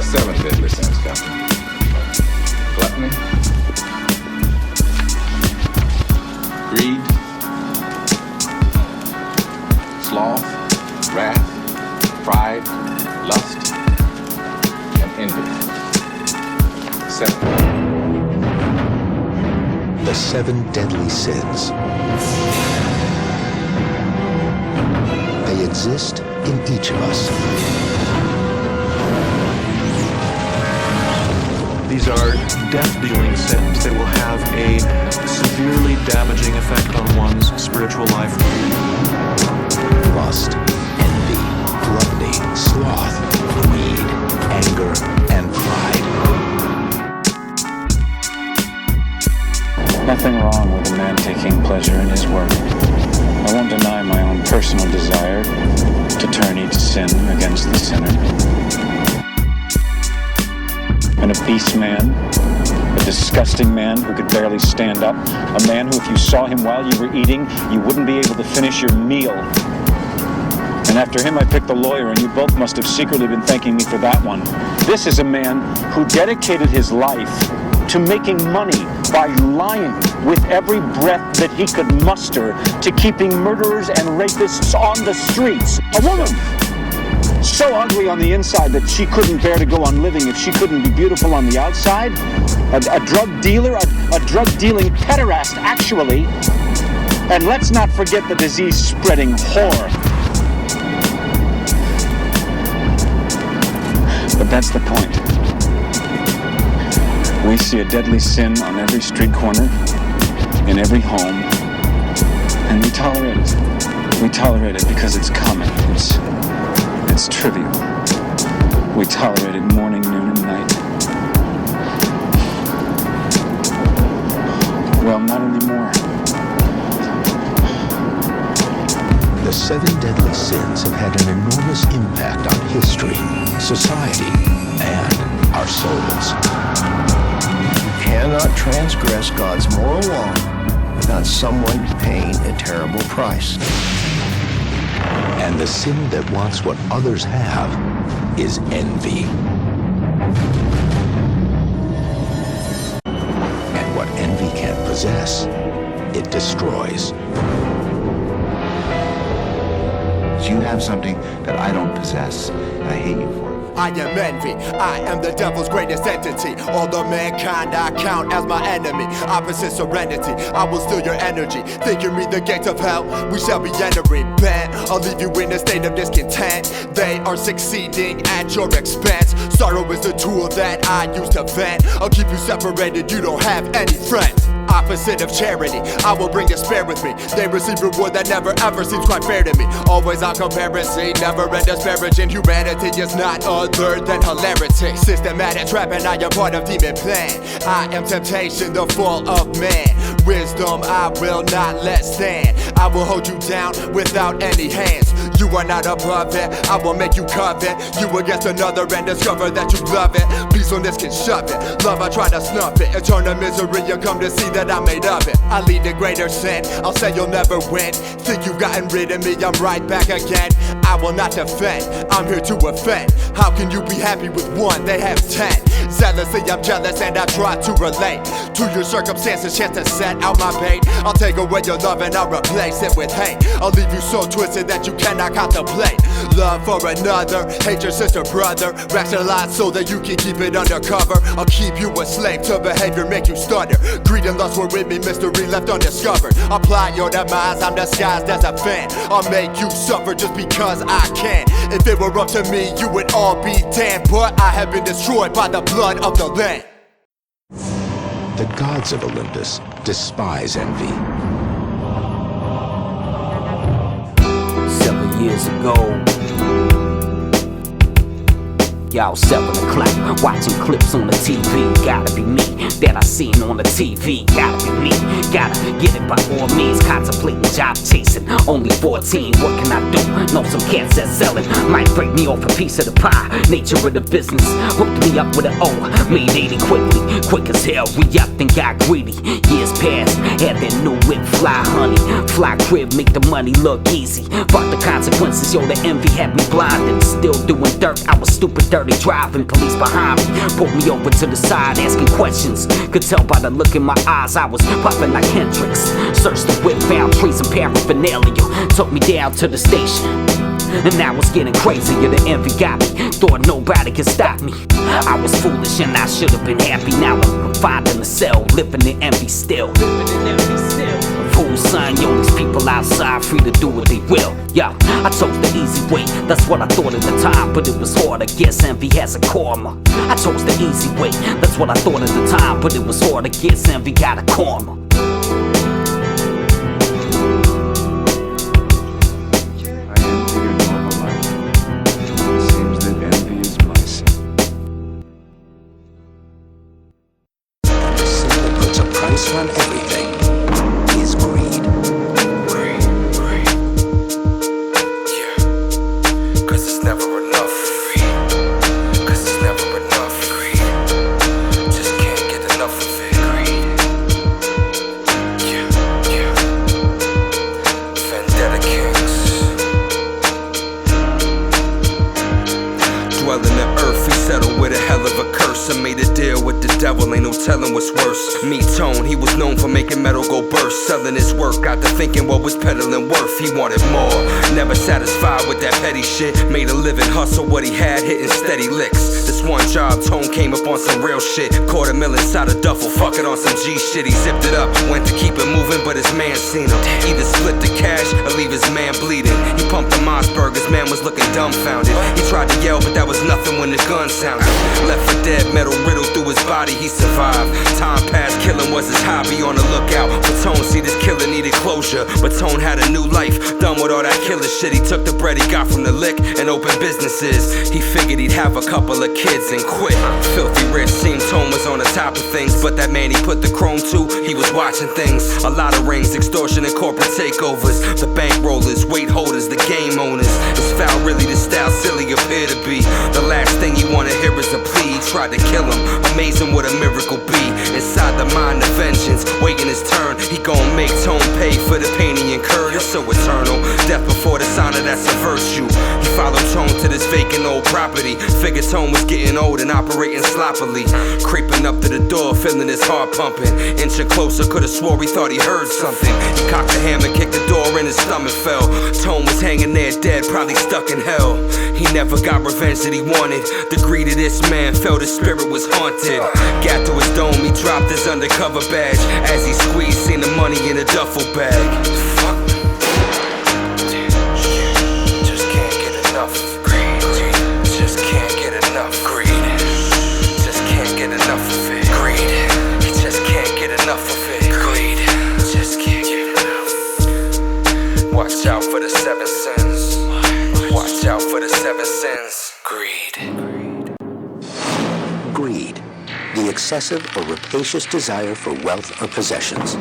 are 7 deadly sins, Captain. Gluttony, greed, sloth, wrath, pride, lust, and envy. 7. The 7 deadly sins. They exist in each of us. These are death-dealing sins. They will have a severely damaging effect on one's spiritual life. Lust, envy, gluttony, sloth, greed, anger, and pride. Nothing wrong with a man taking pleasure in his work. I won't deny my own personal desire to turn each sin against the sinner. An obese man, a disgusting man who could barely stand up, a man who, if you saw him while you were eating, you wouldn't be able to finish your meal. And after him, I picked the lawyer, and you both must have secretly been thanking me for that one. This is a man who dedicated his life to making money by lying with every breath that he could muster, to keeping murderers and rapists on the streets. A woman so ugly on the inside that she couldn't bear to go on living if she couldn't be beautiful on the outside. A drug dealer, a drug-dealing pederast, actually. And let's not forget the disease-spreading whore. But that's the point. We see a deadly sin on every street corner, in every home, and we tolerate it. We tolerate it because it's common. It's trivial. We tolerate it morning, noon, and night. Well, not anymore. The 7 deadly sins have had an enormous impact on history, society, and our souls. You cannot transgress God's moral law without someone paying a terrible price. And the sin that wants what others have is envy. And what envy can't possess, it destroys. You have something that I don't possess, and I hate you for it. I am envy, I am the devil's greatest entity. All the mankind I count as my enemy. Opposite serenity, I will steal your energy. Thinking me the gates of hell, we shall be entering. Bent, I'll leave you in a state of discontent. They are succeeding at your expense. Sorrow is the tool that I use to vent. I'll keep you separated, you don't have any friends. Opposite of charity, I will bring despair with me. They receive reward that never ever seems quite fair to me. Always on comparison, never end disparaging. Humanity is not other than hilarity. Systematic trapping, I am part of demon plan. I am temptation, the fall of man. Wisdom I will not let stand. I will hold you down without any hands. You are not above it, I will make you covet. You against another and discover that you love it. Peacefulness can shove it, love I try to snuff it. Eternal misery, you come to see that I'm made of it. I lead to greater sin, I'll say you'll never win. Think you've gotten rid of me, I'm right back again. I will not defend, I'm here to offend. How can you be happy with one, they have 10? Zealously I'm jealous and I try to relate to your circumstances, chance to set out my bait. I'll take away your love and I'll replace it with hate. I'll leave you so twisted that you cannot contemplate love for another, hate your sister, brother. Rationalize so that you can keep it undercover. I'll keep you a slave to behavior, make you stutter. Greed and lust were with me, mystery left undiscovered. I'll plot your demise, I'm disguised as a fan. I'll make you suffer just because I can. If it were up to me, you would all be damned. But I have been destroyed by the blood of the land. The gods of Olympus despise envy. 7 years ago, y'all 7 o'clock, watching clips on the TV. Gotta be me, that I seen on the TV. Gotta be me, gotta get it by all means. Contemplating job chasing, only 14, what can I do? Know some cats that selling, might break me off a piece of the pie. Nature of the business, hooked me up with an O. Made 80 quickly, quick as hell, re-upped and got greedy. Years passed, had that new whip, fly honey. Fly crib, make the money look easy. Fuck the consequences, yo, the envy had me blinded. Still doing dirt, I was stupid dirt. dirty driving, police behind me pulled me over to the side, asking questions. Could tell by the look in my eyes I was popping like Hendrix. Searched the whip, found trees and paraphernalia, took me down to the station. And now it's getting crazier, the envy got me. Thought nobody could stop me. I was foolish and I should have been happy. Now I'm confined in a cell, living in envy still. Fool son, yo, these people outside free to do what they will. Yo, I chose the easy way, that's what I thought at the time. But it was hard, I guess envy has a karma. I chose the easy way, that's what I thought at the time. But it was hard, I guess envy got a karma. On everything is greed. Greed. Yeah. 'Cause it's never enough. Greed. 'Cause it's never enough. Greed. Just can't get enough of it. Greed. Yeah. Vendetta Kingz. Dwelling the earth, he settled with a hell of a curse. I made a deal with the devil, ain't no telling what's worse. Me, Tone, he was known for making metal go burst. Selling his work, got to thinking what was peddling worth. He wanted more, never satisfied with that petty shit. Made a living, hustle what he had, hitting steady licks. This one job, Tone came up on some real shit. Quarter mil inside a duffel, fuck it on some G shit. He zipped it up, went to keep it moving, but his man seen him. Either split the cash or leave his man bleeding. He pumped the Mossberg, his man was looking dumbfounded. He tried to yell, but that was nothing when the gun sounded. Left for dead, metal riddled through his body, he survived. Time passed, killing was his hobby, on the lookout for Tone. See, this killer needed closure, but Tone had a new life. Done with all that killer shit, he took the bread he got from the lick and opened businesses. He figured he'd have a couple of kids and quit. Filthy rich, seemed Tone was on the top of things, but that man he put the chrome to, he was watching things. A lot of rings, extortion and corporate takeovers. The bankrollers, weight holders, the game owners. It's foul, really, the style silly appear to be. The last thing you wanna hear is a plea. He tried to kill him, amazing what a miracle be. Inside the mind of vengeance, waiting his turn. He gon' make Tone pay for the pain he incurred. It's so eternal, death before dishonor, that's a virtue. He followed Tone to this vacant old property. Figured Tone was getting old and operating sloppily. Creeping up to the door, feeling his heart pumping. Inching closer, could've swore he thought he heard something. He cocked the hammer, kicked the door and his stomach fell. Tone was hanging there dead, probably stuck in hell. He never got revenge that he wanted. The greed of this man felt his spirit was haunted. Got to his dome, he dropped his undercover badge. As he squeezed, seen the money in a duffel bag. Fuck. Just can't get enough greed. Just can't get enough greed. Just can't get enough of it. Greed. He just can't get enough of it. Greed. Just can't get enough. Watch out for the 7 sins. Watch out for the 7 sins. Greed. Greed, the excessive or rapacious desire for wealth or possessions.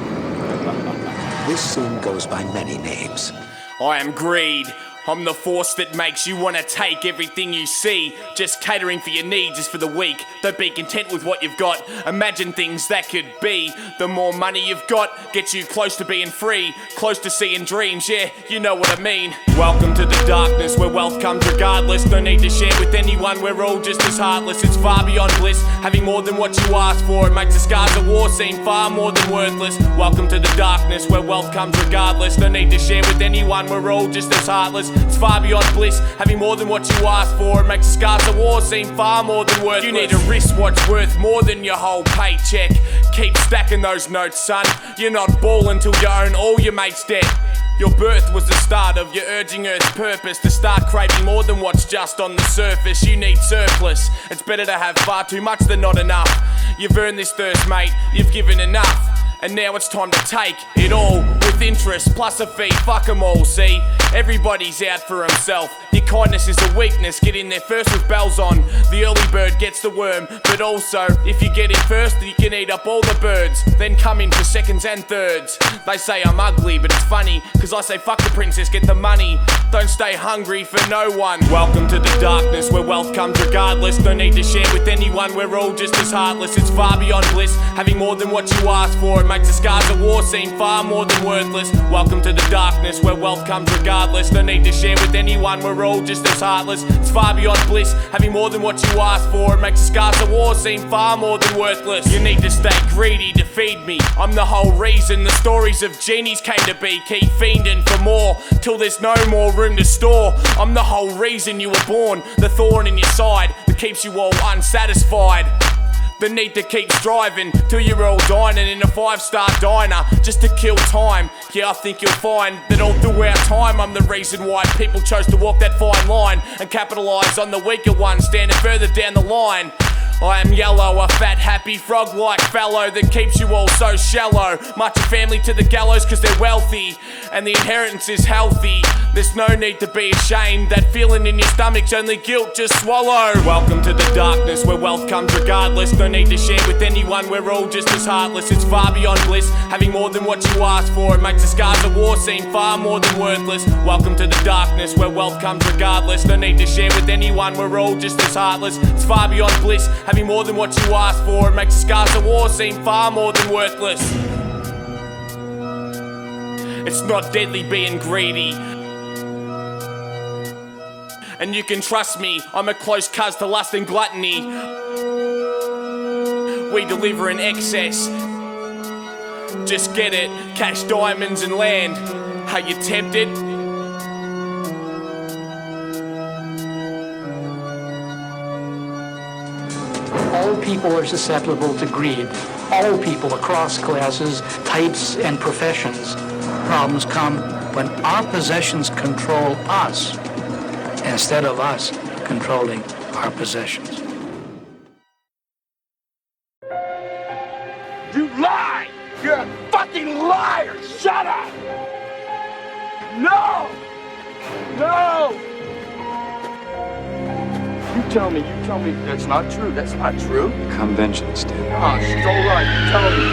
This sin goes by many names. I am greed. I'm the force that makes you want to take everything you see. Just catering for your needs is for the weak. Don't be content with what you've got. Imagine things that could be. The more money you've got gets you close to being free. Close to seeing dreams, yeah, you know what I mean. Welcome to the darkness where wealth comes regardless. No need to share with anyone, we're all just as heartless. It's far beyond bliss, having more than what you asked for. It makes the scars of war seem far more than worthless. Welcome to the darkness where wealth comes regardless. No need to share with anyone, we're all just as heartless. It's far beyond bliss, having more than what you asked for. It makes the scars of war seem far more than worthless. You need to risk what's worth more than your whole paycheck. Keep stacking those notes, son. You're not balling till you own all your mates' debt. Your birth was the start of your urging Earth's purpose. To start craving more than what's just on the surface. You need surplus. It's better to have far too much than not enough. You've earned this thirst, mate. You've given enough. And now it's time to take it all with interest plus a fee. Fuck 'em all, see? Everybody's out for himself. Your kindness is a weakness. Get in there first with bells on. The early bird gets the worm. But also, if you get in first, you can eat up all the birds. Then come in for seconds and thirds. They say I'm ugly, but it's funny. Cause I say fuck the princess, get the money. Don't stay hungry for no one. Welcome to the darkness where wealth comes regardless. No need to share with anyone, we're all just as heartless. It's far beyond bliss, having more than what you asked for. It makes the scars of war seem far more than worthless. Welcome to the darkness where wealth comes regardless. regardless. No need to share with anyone, we're all just as heartless. It's far beyond bliss, having more than what you asked for. It makes the scars of war seem far more than worthless. You need to stay greedy to feed me, I'm the whole reason the stories of genies came to be. Keep fiending for more, till there's no more room to store. I'm the whole reason you were born, the thorn in your side that keeps you all unsatisfied. The need to keep striving till you're all dining in a 5-star diner just to kill time. Yeah, I think you'll find that all through our time I'm the reason why people chose to walk that fine line and capitalise on the weaker ones standing further down the line. I am yellow, a fat, happy, frog-like fellow that keeps you all so shallow. March your family to the gallows cause they're wealthy and the inheritance is healthy. There's no need to be ashamed, that feeling in your stomach's only guilt, just swallow. Welcome to the darkness where wealth comes regardless. No need to share with anyone, we're all just as heartless. It's far beyond bliss, having more than what you asked for. It makes the scars of war seem far more than worthless. Welcome to the darkness where wealth comes regardless. No need to share with anyone, we're all just as heartless. It's far beyond bliss, having more than what you asked for. It makes the scars of war seem far more than worthless. It's not deadly being greedy, and you can trust me, I'm a close cuz to lust and gluttony. We deliver in excess, just get it, cash, diamonds and land. Are you tempted? All people are susceptible to greed. All people across classes, types, and professions. Problems come when our possessions control us, instead of us controlling our possessions. You lie! You're a fucking liar! Shut up! No! No! You tell me that's not true. That's not true. Conventions did. Oh, she's all right. Tell me.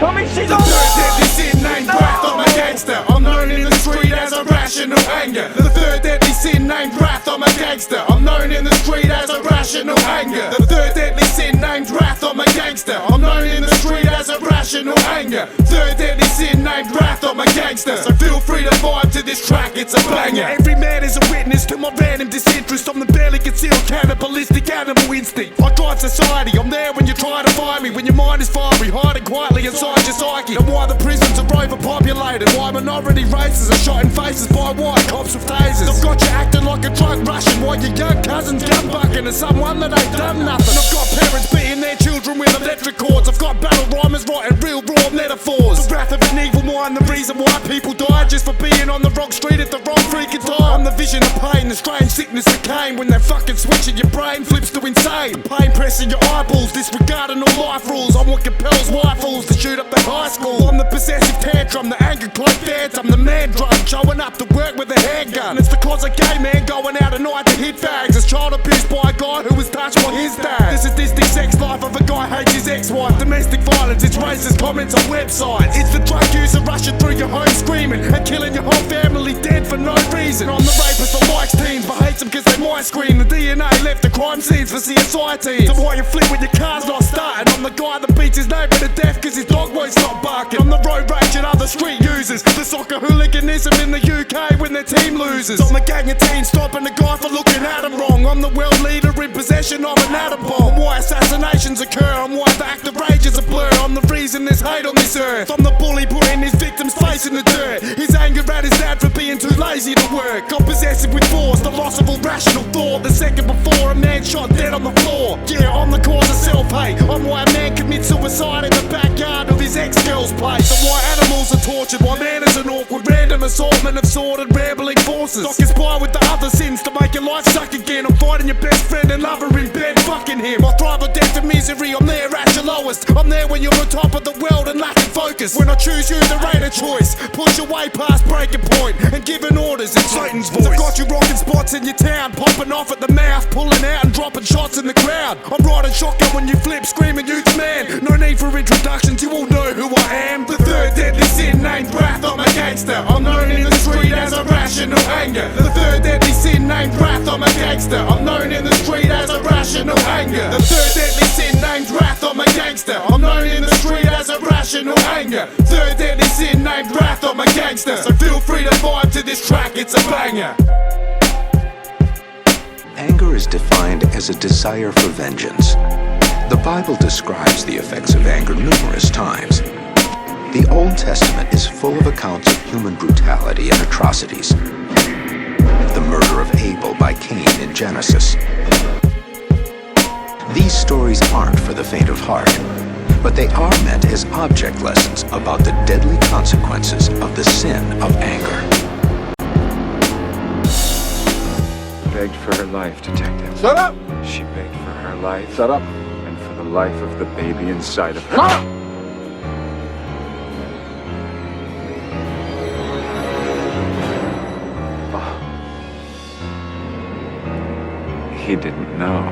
Tell me she's all right. The third deadly sin named wrath, I'm a gangster. I'm known in the street as irrational anger. The third deadly sin named wrath, I'm a gangster. I'm known in the street as irrational anger. The third deadly sin named wrath, I'm a gangster. I'm known in the street as irrational anger. Third deadly sin named wrath, I'm a gangster. So feel free to vibe to this track, it's a banger. Every man is a witness to my random disinterest. I'm the barely concealed cannibalistic animal instinct. I drive society, I'm there when you try to find me. When your mind is fiery, hiding quietly inside your psyche. And why the prisons are overpopulated. Why minority races are shot in faces by white cops with tasers. I've got you acting like a drunk Russian while your young cousins gun bucking to someone that ain't done nothing. I've got parents beating their children with electric cords. I've got battle rhymers writing real raw metaphors. The wrath of an evil mind, the reason why people die just for being on the wrong street at the wrong freaking time. I'm the vision of pain, the strange sickness that came when that fucking switch in your brain flips to insane. The pain pressing your eyeballs, disregarding all life rules. I'm what compels rifles to shoot up the high school. I'm the possessive tantrum, the anger cloak dance. I'm the man drunk, showing up to work with a handgun. It's the cause of gay man going out at night to hit fags. As child abused by a guy who was touched by his dad. This is the sex life of a guy hates his ex-wife. Domestic violence, it's racist comments on websites. It's the drug user rushing through your home screaming and killing your whole family dead for no reason. I'm the rapist that likes teens but hates them cause they might scream. The DNA left the crime scenes for CSI teams. So why you flip when your car's not starting? I'm the guy that beats his neighbour to death cause his dog won't stop barking. I'm the road rage and other street users. The soccer hooliganism in the UK when their team loses. I'm the gang of teens stopping the guy for looking at him wrong. I'm the world leader in possession of an atom bomb. Why assassinations occur, I'm why the act of rage is a blur. I'm the reason there's hate on this earth. I'm the bully putting his victim's face in the dirt. His anger at his dad for being too lazy to work. I'm possessive with force, the loss of all rational thought. The second before a man shot dead on the floor. Yeah, I'm the cause of self-hate. I'm why a man commits suicide in the backyard of his ex-girl's place. I'm why animals are tortured, why man is an awkward random assortment of sordid rambling forces. I conspire with the other sins to make your life suck again. I'm fighting your best friend and lover in bed, fucking him. I thrive on death and misery, I'm there at your lowest. I'm there when you're on top of the world and lacking focus. When I choose you, there ain't a choice. Push your way past breaking point and giving orders in Satan's voice. I've got you rocking spots in your town, popping off at the mouth, pulling out and dropping shots in the crowd. I'm riding shotgun when you flip, screaming youth man. No need for introductions, you all know who I am. The third deadly sin named wrath, I'm a gangster. I'm known in the street as irrational anger. The third deadly sin sin named wrath, I'm a gangster. I'm known in the street as irrational anger. The third deadly sin named wrath, I'm a gangster. I'm known in the street as irrational anger. Third deadly sin named wrath, I'm a gangster. So feel free to vibe to this track, it's a banger. Anger is defined as a desire for vengeance. The Bible describes the effects of anger numerous times. The Old Testament is full of accounts of human brutality and atrocities. The murder of Abel by Cain in Genesis. These stories aren't for the faint of heart, but they are meant as object lessons about the deadly consequences of the sin of anger. Begged for her life, Detective. Shut up! She begged for her life. Shut up! And for the life of the baby inside of her. Shut up! He didn't know.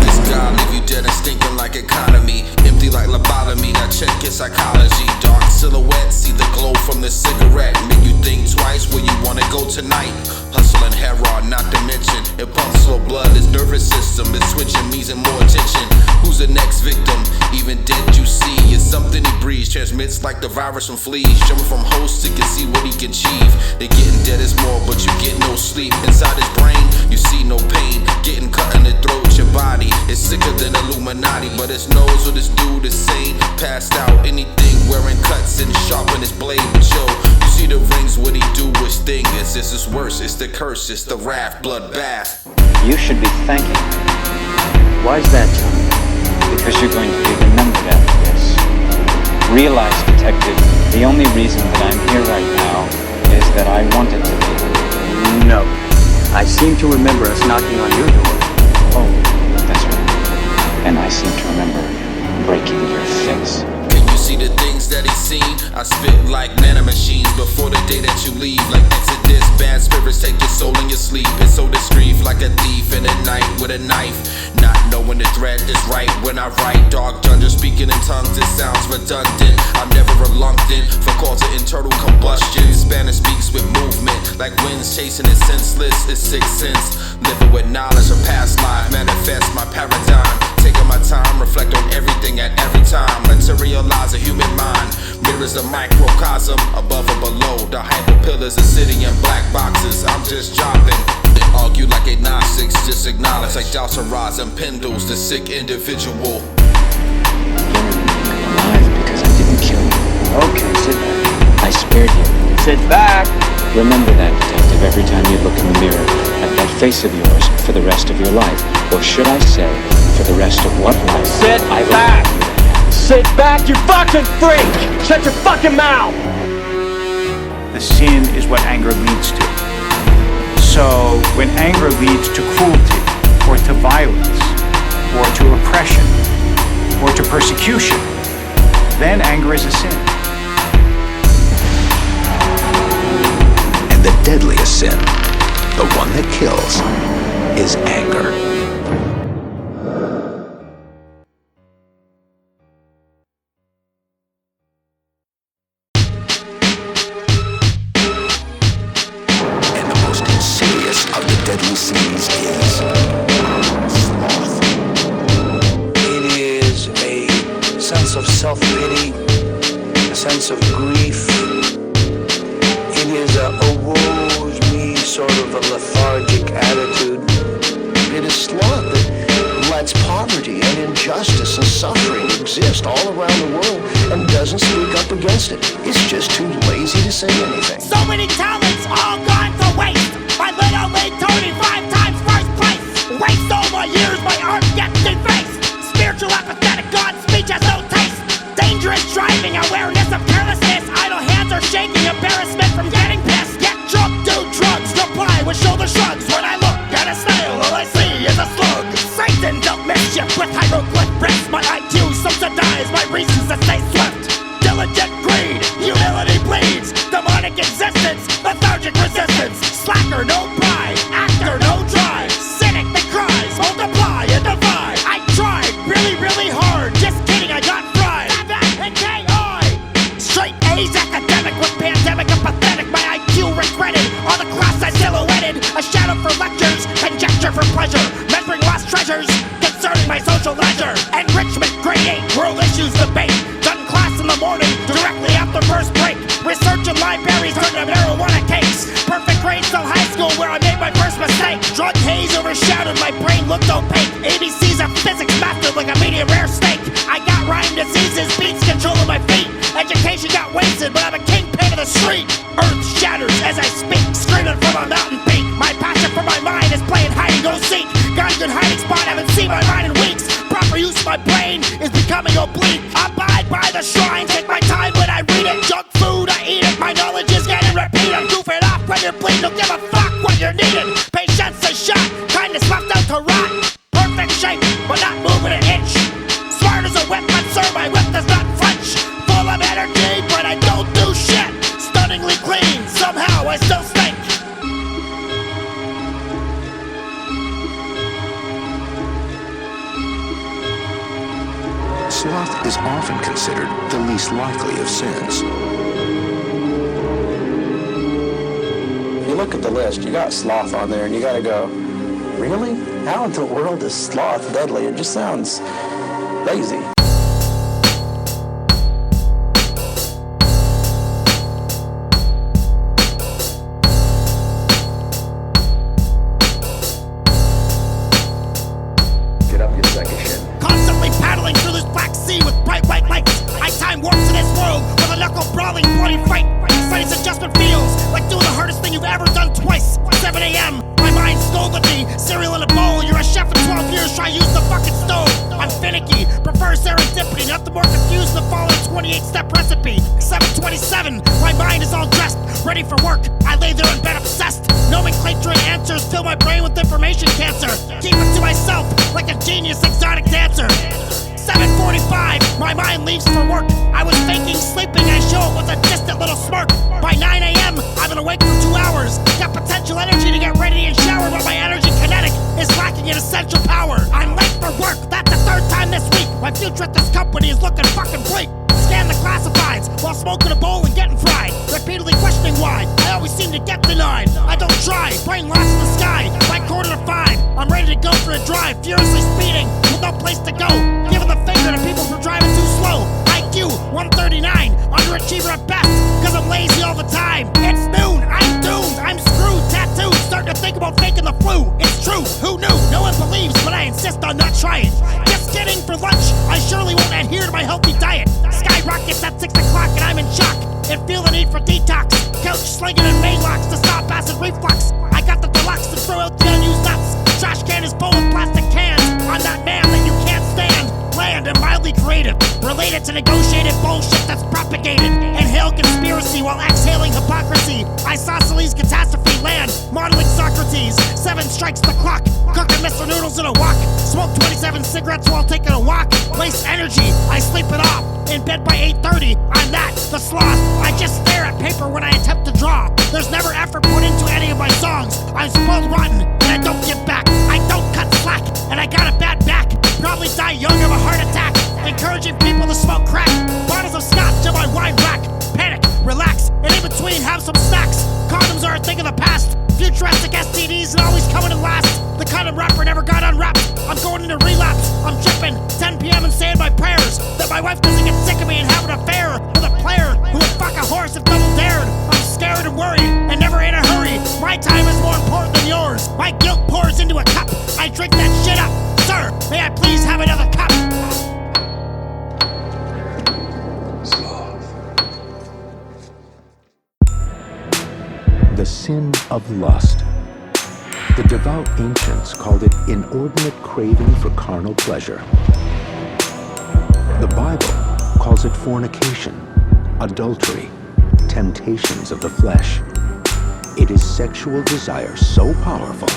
This guy leave you dead and stinking like economy. Empty like lobotomy, now check your psychology. Dark silhouette, see the glow from the cigarette. Make you think twice where you wanna go tonight. Hustle and heroin, not to mention. It pumps slow blood, his nervous system is switching, needing more attention. Who's the next victim? Even dead you see. It's something he breathes, transmits like the virus from fleas. Jumping from host to can see what he can achieve. They getting dead is more, but you get no sleep. Inside his brain, you see no pain. Getting cut in the throat, your body is sicker than Illuminati. But his nose with this dude is sane. Passed out, anything wearing cuts and sharpen his blade. But yo, you see the rings, what he do his thing. This is worse, it's the curse, it's the wrath, bloodbath. You should be thanking me. Why is that, John? Because you're going to be remembered after this. Realize, Detective, the only reason that I'm here right now is that I wanted to be. No. I seem to remember us knocking on your door. Oh, that's right. And I seem to remember breaking your face. Can you see the things that he's seen? I spit like nanomachines before the day that you leave. Like Exodus, bad spirits take your soul in your sleep. It's so discreet, like a thief in the night with a knife. Not knowing the thread is right when I write. Dark dungeon speaking in tongues, it sounds redundant. I'm never reluctant for calls to internal combustion. Spanish speaks with movement, like winds chasing it senseless. It's sixth sense, living with knowledge of past life. Manifest my paradigm, taking my time, reflect on everything at every time. Materialize a human mind, mirrors a microcosm above or below. The hyper pillars, the city in black boxes. I'm just dropping. They argue like agnostics, just acknowledge like doubts arise and pendles. The sick individual. You're alive because I didn't kill you. Okay, sit back. I spared you. Sit back. Remember that, Detective, every time you look in the mirror at that face of yours for the rest of your life. Or should I say, for the rest of what life? Sit back! Sit back, you fucking freak! Shut your fucking mouth! The sin is what anger leads to. So, when anger leads to cruelty, or to violence, or to oppression, or to persecution, then anger is a sin. The deadliest sin, the one that kills, is anger. And the most insidious of the deadly sins is sloth. It is a sense of self-pity, a sense of grief. It is a woe's me sort of a lethargic attitude. It is sloth that lets poverty and injustice and suffering exist all around the world and doesn't speak up against it. It's just too lazy to say anything. So many talents all gone to waste. My little league Tony 5 times first place. Waste all my years, my art gets defaced. Spiritual apathetic, God's speech has no taste. Dangerous driving, awareness of carelessness. Idle hands are shaking, embarrassment from getting pissed. Get drunk, do drugs, reply with shoulder shrugs. When I look at a snail, all I see is a slug. Satan dealt mischief with hieroglyph bricks. My IQ subsidized my reasons to stay swift. Diligent greed, humility bleeds. Demonic existence, lethargic resistance. Slacker, no pride, actor, no drive. Cynic that cries, multiply and divide. I tried really, really hard. Just kidding, I got fried. Straight A's, academic with pandemic and pathetic. My IQ regretted, all the class I silhouetted. A brain cell high school where I made my first mistake. Drug haze overshadowed, my brain looked opaque. ABC's of physics mastered like a medium rare steak. I got rhyme diseases, beats controlling my feet. Education got wasted, but I'm a kingpin of the street. Earth shatters as I speak, screaming from a mountain peak. My passion for my mind is playing hide and go seek. Got a good hiding spot, haven't seen my mind in weeks. Proper use of my brain is becoming oblique. Abide by the shrine, take my time when I read it. Junk food, I eat it, my knowledge is getting repeated. I'm goofing off when you're bleeding, don't give a fuck what you're needing. Patience is shot, kindness left out to rot. Perfect shape, but not moving an inch. Smart as a whip, but sir, my whip does not flinch. Full of energy, but I don't do shit. Stunningly clean, somehow I still stink. Sloth is often considered the least likely of sins. You look at the list, you got sloth on there, and you gotta go, really? How in the world is sloth deadly? It just sounds lazy. Get up your second shit. Constantly paddling through this black sea with bright white lights. I time warps in this world with a knuckle brawling bloody fight. Exciting adjustment feels like doing the hardest thing you've ever done twice. 7 a.m. My mind scolded me. Cereal in a bowl. You're a chef in 12 years. Try use the fucking stove. I'm finicky. Prefer serendipity. Nothing more confused than the following 28-step recipe. 7:27. My mind is all dressed, ready for work. I lay there in bed obsessed. Nomenclature and answers fill my brain with information cancer. Keep it to myself like a genius exotic dancer. 7:45, my mind leaves for work. I was faking sleeping, I show it with a distant little smirk. By 9 a.m., I've been awake for 2 hours. Got potential energy to get ready and shower, but my energy kinetic is lacking in essential power. I'm late for work, that's the 3rd time this week. My future at this company is looking fucking bleak. Scan the classifieds while smoking a bowl and getting fried. Repeatedly questioning why I always seem to get denied. I don't try, brain lost in the sky. By 4:45, I'm ready to go for a drive. Furiously speeding with no place to go. Giving the finger to people for driving too slow. IQ 139, underachiever at best, cause I'm lazy all the time. It's noon, I'm doomed, I'm screwed. Tattooed, starting to think about faking the flu. It's true, who knew? No one believes, but I insist on not trying. Just kidding, for lunch, I surely won't adhere to my healthy diet. Skyrockets at 6 o'clock and I'm in shock and feel the need for detox. Couch slinging and maylocks to stop acid reflux. I got the deluxe to throw out the unused nuts. Trash can is full of plastic cans. I'm that man that you can't stand. Bland and mildly creative, related to negotiated bullshit that's propagated. Inhale conspiracy while exhaling hypocrisy. Isosceles catastrophe land, modeling Socrates. 7 strikes the clock, cooking Mr. Noodles in a wok. Smoke 27 cigarettes while taking a walk. Waste energy, I sleep it off. In bed by 8:30, I'm that, the sloth. I just stare at paper when I attempt to draw. There's never effort put into any of my songs. I'm spoiled rotten, and I don't give back. I don't cut slack, and I got a bad back. Probably die young of a heart attack. Encouraging people to smoke crack. Bottles of scotch in my wine rack. Panic, relax, and in between have some snacks. Condoms are a thing of the past. Futuristic STDs and always coming in last. The condom wrapper never got unwrapped. I'm going into relapse. I'm tripping. 10 p.m. and saying my prayers that my wife doesn't get sick of me and have an affair with a player who would fuck a horse if double dared. I'm scared and worried and never in a hurry. My time is more important than yours. My guilt pours into a cup. I drink that shit up. Sir, may I please have another cup? The sin of lust. The devout ancients called it inordinate craving for carnal pleasure. The Bible calls it fornication, adultery, temptations of the flesh. It is sexual desire so powerful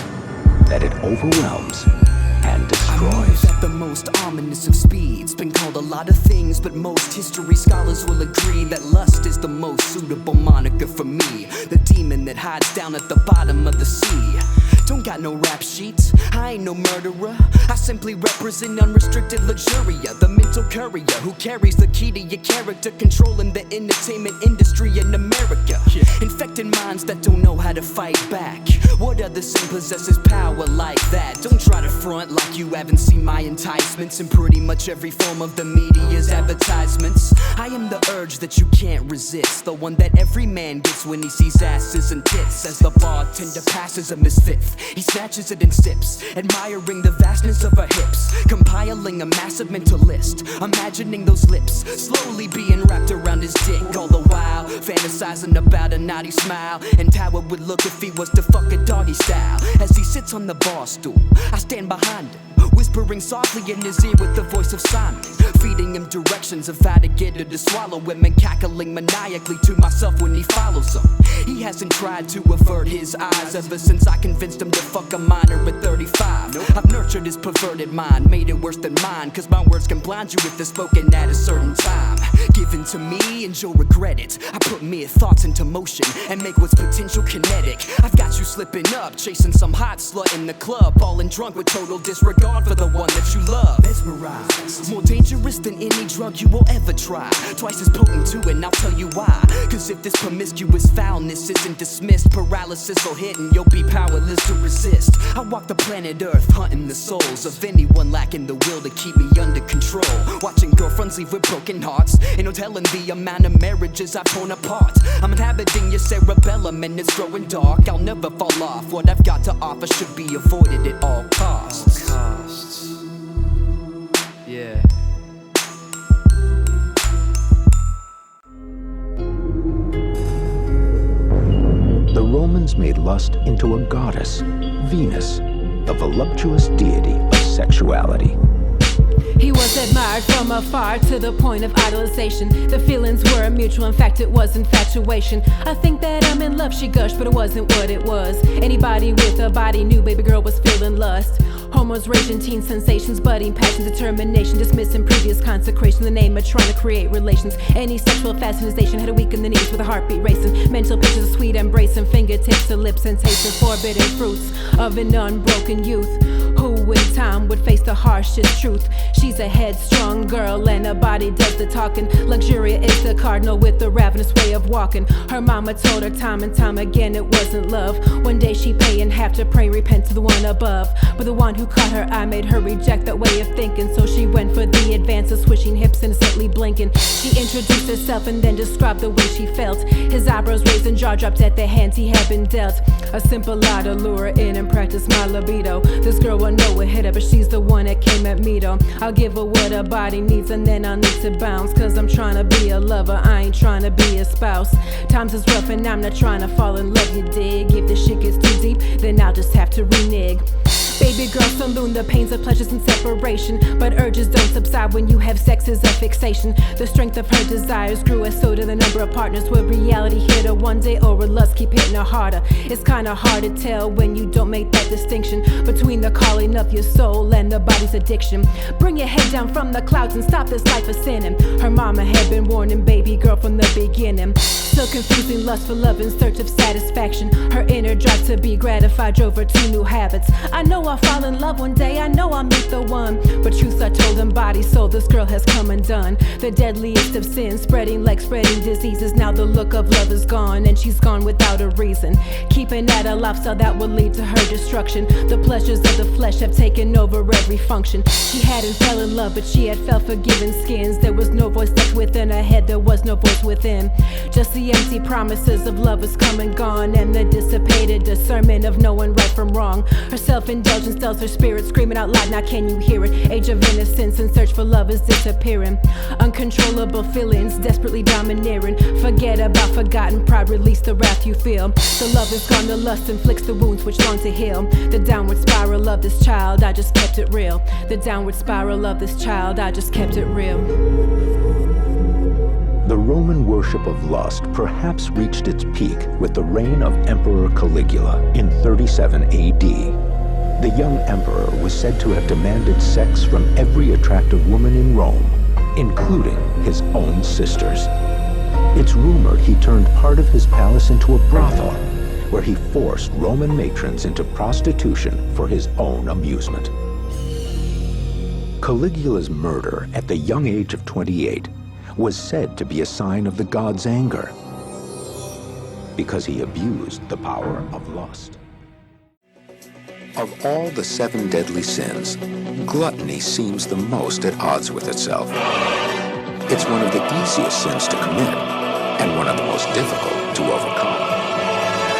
that it overwhelms and destroys. At the most ominous of speeds, been called a lot of things, but most history scholars will agree that lust is the most suitable moniker for me. The demon that hides down at the bottom of the sea. Don't got no rap sheets, I ain't no murderer. I simply represent unrestricted luxuria, the mental courier who carries the key to your character, controlling the entertainment industry in America. Infecting minds that don't know how to fight back. What other sin possesses power like that? Don't try to front like you haven't seen my enticements in pretty much every form of the media's advertisements. I am the urge that you can't resist, the one that every man gets when he sees asses and tits. As the bartender passes a misfit, he snatches it and sips, admiring the vastness of her hips, compiling a massive mental list, imagining those lips slowly being wrapped around his dick, all the while fantasizing about a naughty smile and how it would look if he was to fuck a doggy style. As he sits on the bar stool, I stand behind him, whispering softly in his ear with the voice of Simon, feeding him directions of how to get her to swallow him, and cackling maniacally to myself when he follows him. He hasn't tried to avert his eyes ever since I convinced him to fuck a minor at 35. I've nurtured his perverted mind, made it worse than mine, cause my words can blind you if they're spoken at a certain time. Given to me and you'll regret it. I put mere thoughts into motion and make what's potential kinetic. I've got you slipping up, chasing some hot slut in the club, falling drunk with total disregard for the one that you love. Mesmerized, more dangerous than any drug you will ever try, twice as potent too, and I'll tell you why. Cause if this promiscuous foulness isn't dismissed, paralysis will hit and you'll be powerless to resist. I walk the planet Earth hunting the souls of anyone lacking the will to keep me under control, watching girlfriends leave with broken hearts, and no telling the amount of marriages I've torn apart. I'm inhabiting your cerebellum and it's growing dark. I'll never fall off, what I've got to offer should be avoided at all costs. Yeah. The Romans made lust into a goddess, Venus, the voluptuous deity of sexuality. He was admired from afar to the point of idolization. The feelings were mutual, in fact it was infatuation. I think that I'm in love, she gushed, but it wasn't what it was. Anybody with a body knew baby girl was feeling lust. Hormones raging, teen sensations, budding passion, determination, dismissing previous consecration in the name of trying to create relations. Any sexual fascination had to weaken the knees with a heartbeat racing. Mental pictures of sweet embracing, fingertips to lips and tasting forbidden fruits of an unbroken youth, who in time would face the harshest truth. She's a headstrong girl and her body does the talking. Luxuria is the cardinal with the ravenous way of walking. Her mama told her time and time again it wasn't love. One day she pay and have to pray, repent to the one above. But the one who caught her eye made her reject that way of thinking. So she went for the advance of swishing hips, innocently blinking. She introduced herself and then described the way she felt. His eyebrows raised and jaw dropped at the hands he had been dealt. A simple lie to lure her in and practice my libido. This girl will know what hit her, but she's the one that came at me though. I'll give her what her body needs and then I'll need to bounce. Cause I'm trying to be a lover, I ain't trying to be a spouse. Times is rough and I'm not trying to fall in love, you dig. If the shit gets too deep, then I'll just have to renege. Baby girl saloon, the pains of pleasures and separation, but urges don't subside when you have sex as a fixation. The strength of her desires grew as so did the number of partners. Will reality hit her one day or will lust keep hitting her harder? It's kinda hard to tell when you don't make that distinction between the calling of your soul and the body's addiction. Bring your head down from the clouds and stop this life of sinning. Her mama had been warning baby girl from the beginning. Still confusing lust for love in search of satisfaction. Her inner drive to be gratified drove her to new habits. I know I'll fall in love one day, I know I'll meet the one, but truths are told in body, so this girl has come undone. The deadliest of sins, spreading like spreading diseases. Now the look of love is gone, and she's gone without a reason. Keeping at a lifestyle that will lead to her destruction. The pleasures of the flesh have taken over every function. She hadn't fell in love, but she had felt forgiven skins. There was no voice left within her head, there was no voice within. Just the empty promises of love is come and gone, and the dissipated discernment of knowing right from wrong. Her self-indulgence tells her spirit screaming out loud, now can you hear it? Age of innocence and search for love is disappearing. Uncontrollable feelings desperately domineering. Forget about forgotten pride, release the wrath you feel. The love is gone, the lust inflicts the wounds which long to heal. The downward spiral of this child, I just kept it real. The downward spiral of this child, I just kept it real. The Roman worship of lust perhaps reached its peak with the reign of Emperor Caligula in 37 AD. The young emperor was said to have demanded sex from every attractive woman in Rome, including his own sisters. It's rumored he turned part of his palace into a brothel, where he forced Roman matrons into prostitution for his own amusement. Caligula's murder at the young age of 28 was said to be a sign of the god's anger, because he abused the power of lust. Of all the 7 deadly sins, gluttony seems the most at odds with itself. It's one of the easiest sins to commit, and one of the most difficult to overcome.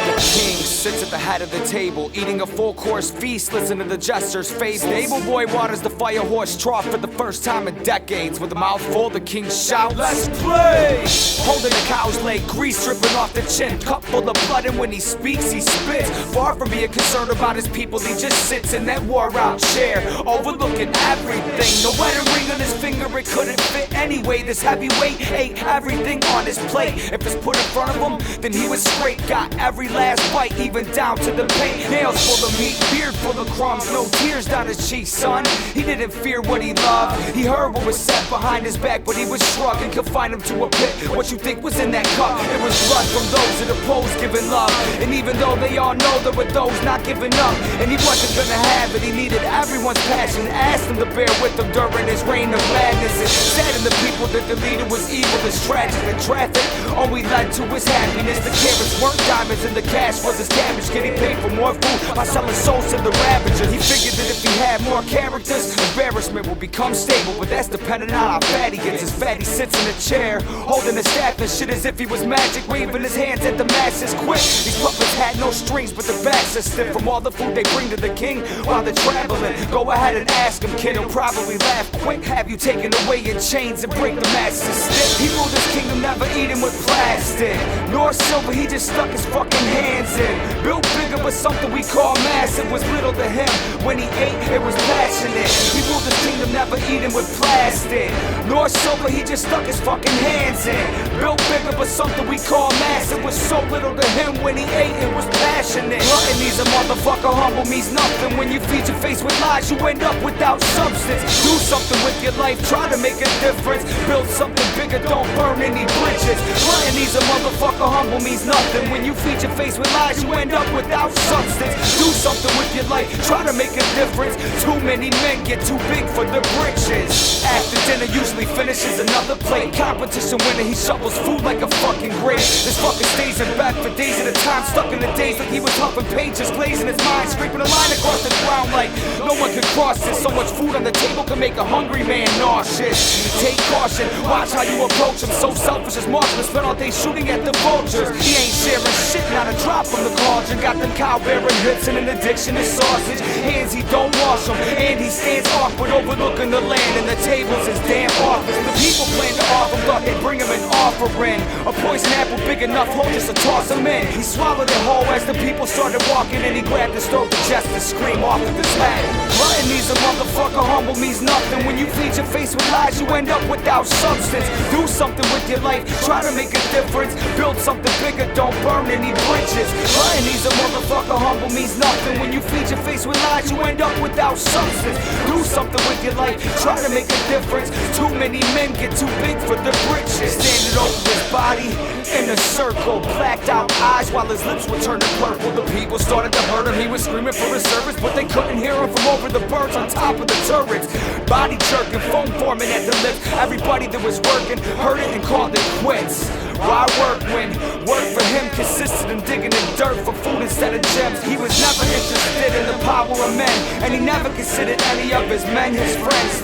The king sits at the head of the table, eating a full-course feast, listen to the jester's face. The able boy waters the fire horse trough for the first time in decades. With a mouth full, the king shouts, "Let's play!" Holding a cow's leg, grease dripping off the chin, cup full of blood, and when he speaks, he spits. Far from being concerned about his people, he just sits in that wore-out chair, overlooking everything. No wedding ring on his finger, it couldn't fit anyway. This heavyweight ate everything on his plate. If it's put in front of him, then he was straight. Got every last bite, even down to the paint. Nails full of meat, beard full of crumbs, no tears down his cheeks, son. He didn't fear what he loved. He heard what was said behind his back, but he was shrugged and confined him to a pit. What you think was in that cup? It was blood from those that opposed giving love. And even though they all know there were those not giving up, and he wasn't gonna have it, he needed everyone's passion. Asked them to bear with him during his reign of madness. It said to the people that the leader was evil, as tragic. The traffic only led to his happiness. The carrots weren't diamonds and the cash was his cabbage. Getting paid for more food by selling souls to the ravagers. He figured that if he had more characters, embarrassment would become stable. But that's dependent on how fat he gets. His fatty sits in a chair, holding the staff and shit as if he was magic, waving his hands at the masses. Quick, these puppets had no strings, but the backs are stiff from all the food they bring to the king while they're traveling. Go ahead and ask him, kid, he'll probably laugh quick. Have you taken away in chains and break the master's stick? He ruled his kingdom, never eating with plastic nor silver. He just stuck his fucking hands in. Built bigger, but something we call massive was little to him. When he ate, it was passionate. He ruled his kingdom, never eating with plastic nor silver. He just stuck his fucking hands in. Built bigger, but something we call massive was so little to him. When he ate, it was passionate. Gluttony's a motherfucker, humble means nothing. When you feed your face with lies, you end up without substance. Do something with your life, try to make a difference. Build something bigger, don't burn any bridges. Gluttony's a motherfucker, humble means nothing. When you feed your face with lies, you end up without substance. Do something with your life, try to make a difference. Too many men get too big for the britches. After dinner usually finishes another plate. Competition winner, he shovels food like a fucking grave. This fucker stays in bed for days at a time, stuck in the days like he was huffing pages, glazing his mind, scraping a line across the ground like no one can cross it. So much food on the table can make a hungry man nauseous. Take caution, watch how you approach him. So selfish as Marshall, spent all day shooting at the vultures. He ain't sharing shit, not a drop from the cauldron. Got them cow-bearing hips and an addiction to sausage. Hands he don't wash them, and he stands awkward overlooking the land and the tables his damn office. The people plan to offer him, thought they'd bring him an offering. A poison apple big enough hole just to toss him in. He swallowed it whole as the people started walking, and he grabbed his throat just to scream off of his head. Gluttony's a motherfucker, humble means nothing. When you feed your face with lies, you end up without substance. Do something with your life, try to make a difference. Build something bigger, don't burn any bridges. Gluttony's a motherfucker, humble means nothing. When you feed your face with lies, you end up without substance. Do something with your life, try to make a difference. Too many men get too big for the britches. Standing over his body in a circle, blacked out eyes while his lips were turning purple. The people started to hurt him, he was screaming for his service, but they couldn't hear him from over the birds on top of the turrets. Body jerking, foam forming at the lips. Everybody that was working heard it and called it quits. Why work when work for him consisted in digging in dirt for food instead of gems? He was never interested in the power of men, and he never considered any of his men his friends.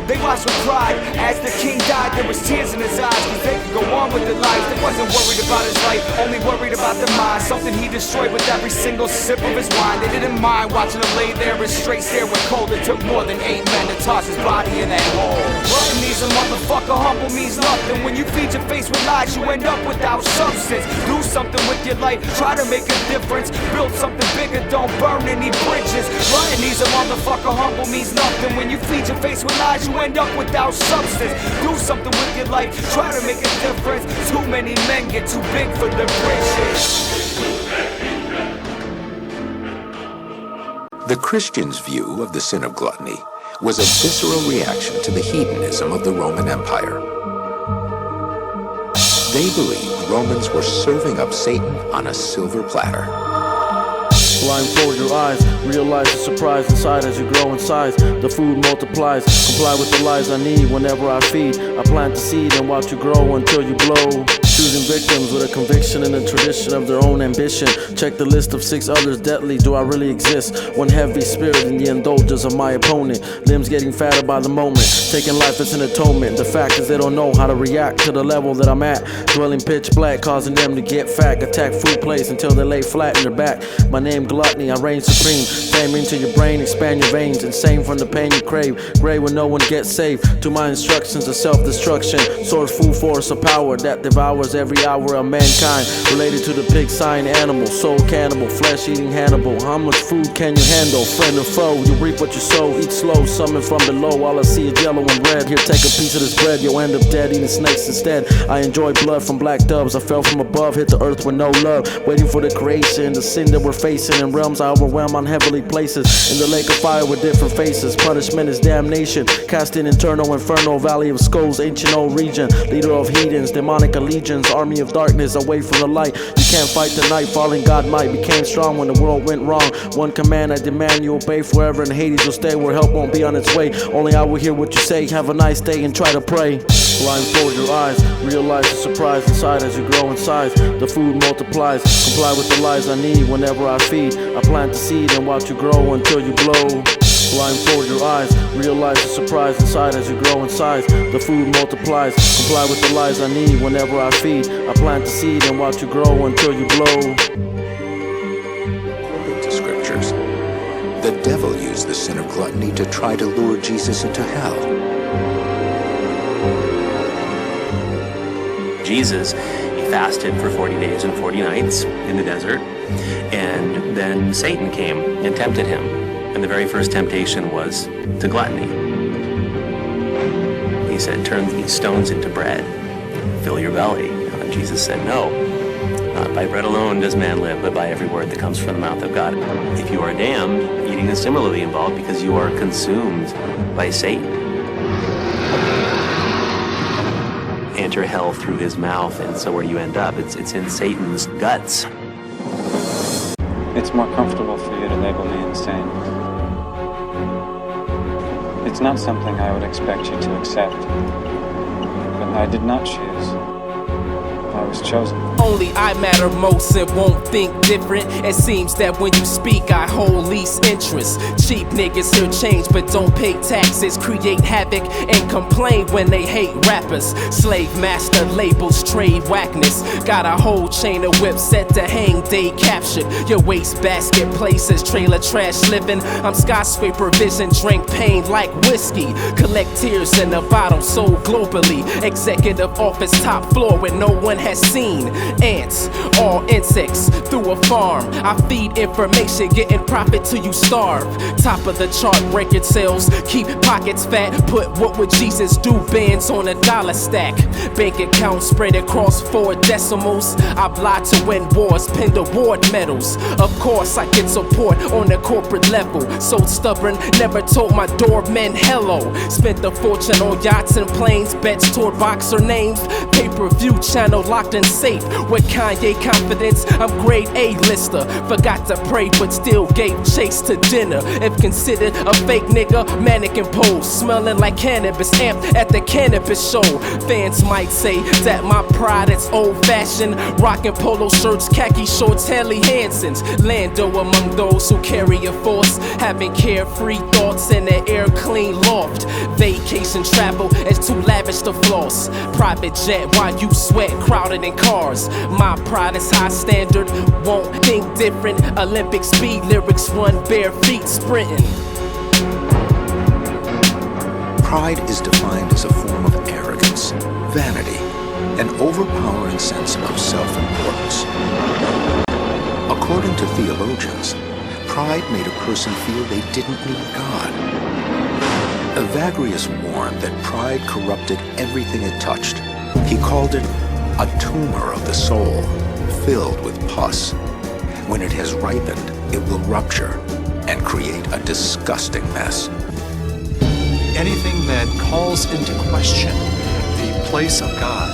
They watched with pride as the king died. There was tears in his eyes, cause they could go on with their lives. They wasn't worried about his life, only worried about their mind. Something he destroyed with every single sip of his wine. They didn't mind watching him lay there in straight stare when cold. It took more than 8 men to toss his body in that hole. Gluttony's a motherfucker, humble means nothing. When you feed your face with lies, you end up without substance. Do something with your life, try to make a difference. Build something bigger, don't burn any bridges. Gluttony's a motherfucker, humble means nothing. When you feed your face with lies, you end up without substance. Do something with your life, try to make a difference. Too many men get too big for the britches. The Christians' view of the sin of gluttony was a visceral reaction to the hedonism of the Roman Empire. They believed Romans were serving up Satan on a silver platter. Blindfold your eyes, realize the surprise inside as you grow in size. The food multiplies, comply with the lies I need whenever I feed. I plant the seed and watch you grow until you blow. choosing victims with a conviction and a tradition of their own ambition. Check the list of 6 others deadly. Do I really exist? One heavy spirit in the indulgence of my opponent. Limbs getting fatter by the moment. Taking life as an atonement. The fact is they don't know how to react to the level that I'm at. Dwelling pitch black, causing them to get fat. Attack food plates until they lay flat in their back. My name Gluttony, I reign supreme. Fame into your brain, expand your veins. Insane from the pain you crave. Gray when no one gets saved. To my instructions of self-destruction. Source full force of power that devours every hour of mankind. Related to the pig sign animal. Soul cannibal, flesh eating Hannibal. How much food can you handle? Friend or foe, you reap what you sow. Eat slow, summon from below. All I see is yellow and red. Here, take a piece of this bread. You'll end up dead eating snakes instead. I enjoy blood from black doves. I fell from above, hit the earth with no love. Waiting for the creation, the sin that we're facing. In realms I overwhelm on heavenly places. In the lake of fire with different faces. Punishment is damnation. Cast in eternal inferno. Valley of skulls, ancient old region. Leader of heathens, demonic allegiance. Army of darkness, away from the light. You can't fight tonight, falling God might. Became strong when the world went wrong. One command I demand you obey forever. And Hades will stay where help won't be on its way. Only I will hear what you say. Have a nice day and try to pray. Blindfold your eyes. Realize the surprise inside as you grow in size. The food multiplies. Comply with the lies I need whenever I feed. I plant the seed and watch you grow until you blow. Blindfold your eyes. Realize the surprise inside as you grow in size. The food multiplies. Comply with the lies I need whenever I feed. I plant the seed and watch you grow until you blow. According to scriptures, the devil used the sin of gluttony to try to lure Jesus into hell. Jesus, he fasted for 40 days and 40 nights in the desert, and then Satan came and tempted him. And the very first temptation was to gluttony. He said, turn these stones into bread, fill your belly. And Jesus said, no, not by bread alone does man live, but by every word that comes from the mouth of God. If you are damned, eating is similarly involved because you are consumed by Satan. Enter hell through his mouth, and so where you end up, it's in Satan's guts. It's more comfortable for you to label me insane. It's not something I would expect you to accept. But I did not choose. I was chosen. Only I matter most and won't think different. It seems that when you speak, I hold least interest. Cheap niggas hear change but don't pay taxes. Create havoc and complain when they hate rappers. Slave master labels, trade whackness. Got a whole chain of whips set to hang, day captured. Your wastebasket places, trailer trash living. I'm skyscraper vision, drink pain like whiskey. Collect tears in a bottle, sold globally. Executive office, top floor where no one has seen. Ants, all insects, through a farm. I feed information, getting profit till you starve. Top of the chart, record sales, keep pockets fat. Put what would Jesus do, bands on a dollar stack. Bank account spread across 4 decimals. I lie to win wars, pinned award medals. Of course I get support on the corporate level. So stubborn, never told my doormen hello. Spent a fortune on yachts and planes, bets toward boxer names. Pay-per-view channel locked and safe. With Kanye confidence, I'm grade A-lister. Forgot to pray but still gave chase to dinner. If considered a fake nigga, mannequin pose. Smelling like cannabis, amped at the cannabis show. Fans might say that my pride is old-fashioned. Rocking polo shirts, khaki shorts, Helly Hansen's. Lando among those who carry a force. Having carefree thoughts in an air clean loft. Vacation travel is too lavish to floss. Private jet while you sweat, crowded in cars. My pride is high standard, won't think different. Olympic speed lyrics run bare feet sprinting. Pride is defined as a form of arrogance, vanity, an overpowering sense of self-importance. According to theologians, pride made a person feel they didn't need God. Evagrius warned that pride corrupted everything it touched. He called it a tumor of the soul, filled with pus. When it has ripened, it will rupture and create a disgusting mess. Anything that calls into question the place of God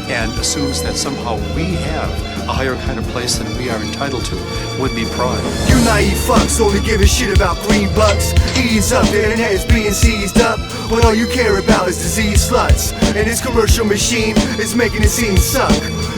and assumes that somehow we have a higher kind of place than we are entitled to would be pride. You naive fucks only give a shit about green bucks. Ease up, the internet is being seized up. When all you care about is disease sluts. And this commercial machine is making it seem suck.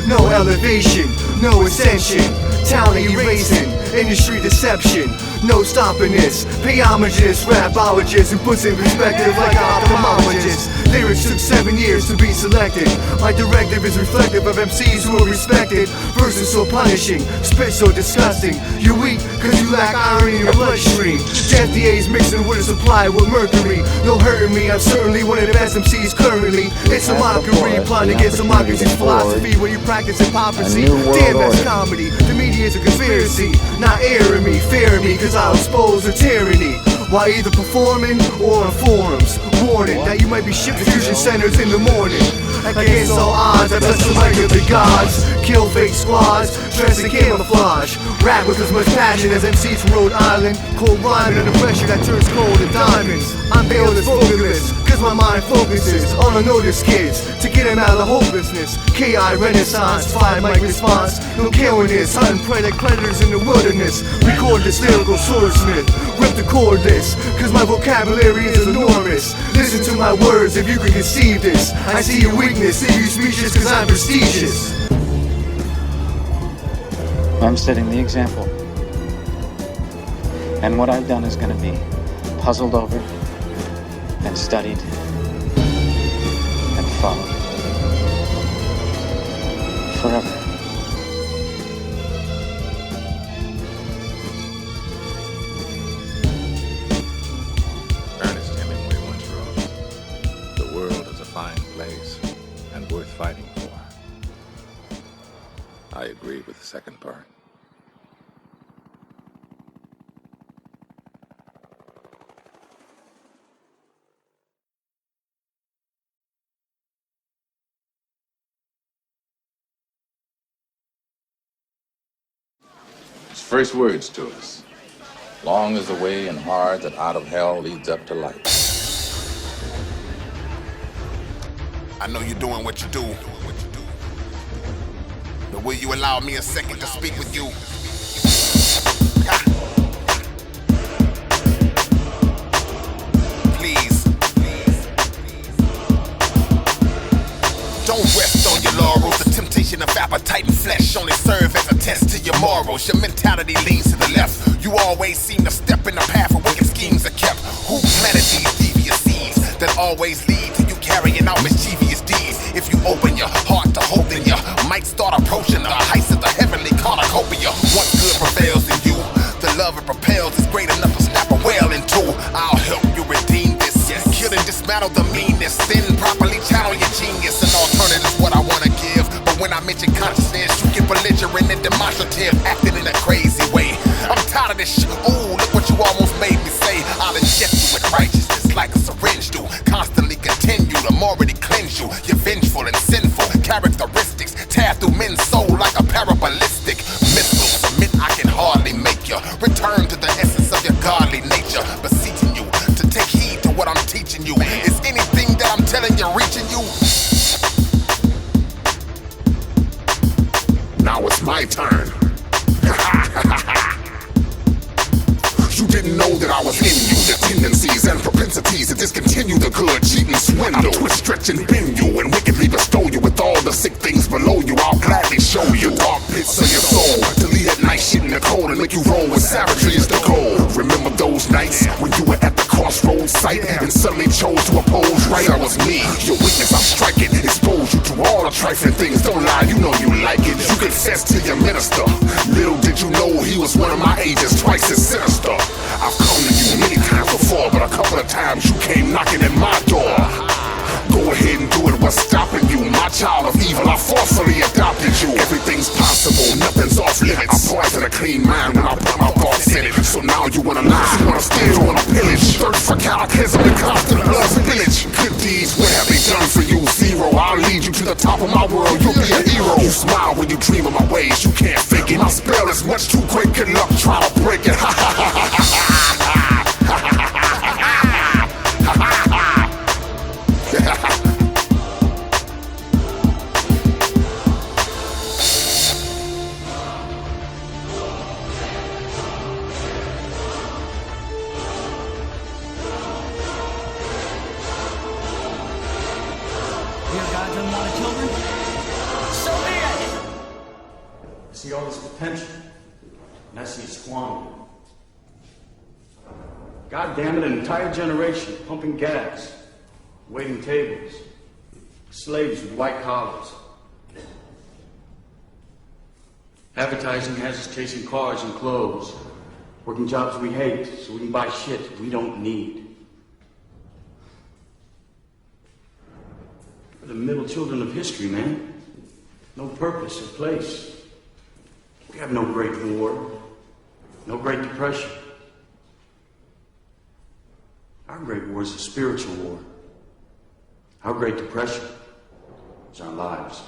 no elevation, no ascension. Talent erasing, industry deception. No stopping this. Pay homage to this rapologist who puts in perspective like an ophthalmologist. Lyrics took 7 years to be selected. My directive is reflective of MCs who are respected. Verses so punishing, spit so disgusting. You're weak cause you lack iron in your bloodstream. The FDA's mixing with a supply with mercury. No hurting me, I'm certainly one of the best MCs currently. It's a mockery, plotting against democracy's philosophy where you practice hypocrisy. Damn, that's comedy. The media is a conspiracy, not airing me, fearing me, cause I'll expose the tyranny. While either performing or on forums. Warning that you might be shipped to fusion centers in the morning. Against all odds, I bless the might of the gods. Kill fake squads, dress in camouflage. Rap with as much passion as MCs from Rhode Island. Cold rhyming under pressure that turns cold to diamonds. I'm veiled as focus, cause my mind focuses on unnoticed kids to get them out of hopelessness. KI Renaissance, fire mic response. No killing this, hunting predators in the wilderness. Record this lyrical swordsmith. Rip the cordless, cause my vocabulary is enormous. Listen to my words if you can conceive this. I see your weakness, see you speechless cause I'm prestigious. I'm setting the example. And what I've done is going to be puzzled over and studied and followed forever. Fighting for. I agree with the second part. His first words to us. Long is the way and hard that out of hell leads up to light. I know you're doing what you do. But will you allow me a second to speak with you? Please. Don't rest on your laurels. The temptation of appetite and flesh only serve as a test to your morals. Your mentality leans to the left. You always seem to step in the path of wicked schemes are kept. Who planted these devious seeds that always lead to you carrying out mischievous deeds? If you open your heart to hope, then you might start approaching the heights of the heavenly cornucopia. Once good prevails in you, the love it propels is great enough to snap a whale in two. I'll help you redeem this. Kill and dismantle the meanness, then properly channel your genius. An alternative is what I wanna give, but when I mention consciousness, you get belligerent and demonstrative, acting in a crazy way. I'm tired of this shit. Ooh, look what you almost made me say. I'll inject you with righteousness like a syringe do. Constantly continue to morally cleanse you. You're vengeful and sinful characteristics tear through men's soul like a paraballistic missile. Submit, I can hardly make you return to the essence of your godly nature. Beseeching you to take heed to what I'm teaching you. Is anything that I'm telling you reaching you? Now it's my turn. You didn't know that I was in you. The tendencies and propensities to discontinue the good, cheat and swindle. I twist, stretch and bend you and wickedly bestow you with all the sick things below you. I'll gladly show you dark pits of your soul. To lead at night shit in the cold and make you roll with savagery is the goal. Remember those nights when you were at the crossroads site and suddenly chose to oppose right? That was me. Your weakness I'm striking. Expose you to all the trifling things. Don't lie, you know you like it. You confess to your minister. Little did you know he was one of my agents, twice as sinister. I've come to you many times before, but a couple of times you came knocking at my door. Go ahead and do it, what's stopping you? My child of evil, I forcefully adopted you. Everything's possible, nothing's off limits. I poison a clean mind when I put my thoughts in it. So now you wanna lie, you wanna steal, you wanna pillage. Thirst for cataclysm and constant blood spillage. Good deeds, what have they done for you? Zero, I'll lead you to the top of my world, you'll be a hero. You smile when you dream of my ways, you can't fake it. My spell is much too great, good luck, try to break it. Ha ha ha ha ha ha. Dear God's unwanted children, so be it! its potential. And I see it squandering. God damn it, an entire generation pumping gas, waiting tables, slaves with white collars. Advertising has us chasing cars and clothes, working jobs we hate so we can buy shit we don't need. We're the middle children of history, man. No purpose or place. We have no Great War, no Great Depression. Our Great War is a spiritual war. Our Great Depression is our lives.